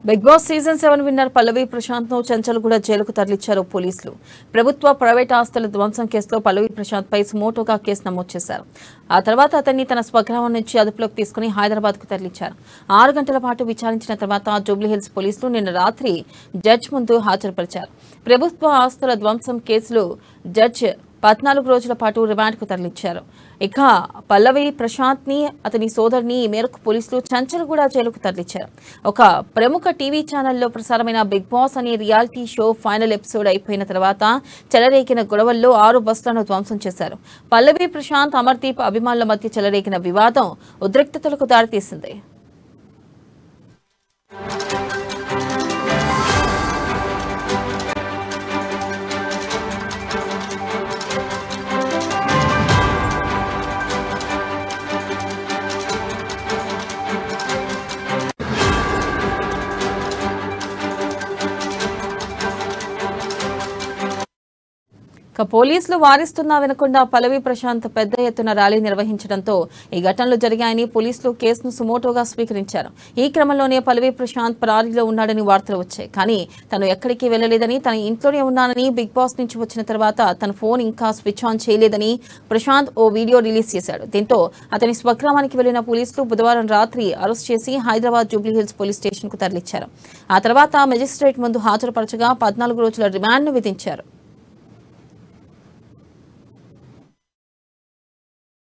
Big boss season 7 winner పల్లవి ప్రశాంత్ ను చంచల్గూడ జైలుకు తరలించారు పోలీసులు. ప్రభుత్వ ప్రైవేట్ ఆస్తుల ధ్వంసం కేసులో పల్లవి ప్రశాంత్ పై సుమోటోగా కేసు నమోదు చేశారు. ఆ తర్వాత అతన్ని తన స్వగ్రామం నుంచి అదుపులోకి తీసుకుని హైదరాబాద్ కు తరలించారు. 6 గంటల పాటు విచారించిన తర్వాత జూబ్లీహిల్స్ పోలీసులు నిన్న రాత్రి జడ్జి ముందు హాజరుపరిచారు. ప్రభుత్వ ఆస్తుల ధ్వంసం కేసులో జడ్జి 14 రోజుల పాటు రిమాండ్ కు తరలించారు. ఇక పల్లవి ప్రశాంత్ ని అతని సోదరిని ఈ మేరకు పోలీసులు చంచల్గూడ జైలుకు తరలించారు. ఒక ప్రముఖ టీవీ ఛానల్లో ప్రసారమైన బిగ్ బాస్ అనే రియాలిటీ షో ఫైనల్ ఎపిసోడ్ అయిపోయిన తర్వాత చెలరేగిన గొడవల్లో 6 బస్సులను ధ్వంసం చేశారు. పల్లవి ప్రశాంత్ అమర్దీప్ అభిమానుల మధ్య చెలరేగిన వివాదం ఉద్రిక్తతలకు దారితీసింది. పోలీసులు వారిస్తున్నా వినకుండా పల్లవి ప్రశాంత్ పెద్ద ఎత్తున ర్యాలీ నిర్వహించడంతో ఈ ఘటనలు జరిగాయని పోలీసులు కేసును సుమోటోగా స్వీకరించారు. ఈ క్రమంలోనే పల్లవి ప్రశాంత్ పరారీలో ఉన్నాడని వార్తలు వచ్చాయి. కానీ తను ఎక్కడికి వెళ్లలేదని, తన ఇంట్లోనే ఉన్నానని, బిగ్ బాస్ నుంచి వచ్చిన తర్వాత తన ఫోన్ ఇంకా స్విచ్ ఆన్ చేయలేదని ప్రశాంత్ ఓ వీడియో రిలీజ్ చేశాడు. దీంతో అతని స్వగ్రామానికి వెళ్లిన పోలీసులు బుధవారం రాత్రి అరెస్ట్ చేసి హైదరాబాద్ జూబ్లీహిల్స్ పోలీస్ స్టేషన్ కు తరలించారు. ఆ తర్వాత మెజిస్ట్రేట్ ముందు హాజరుపరచగా 14 రోజుల రిమాండ్ను విధించారు.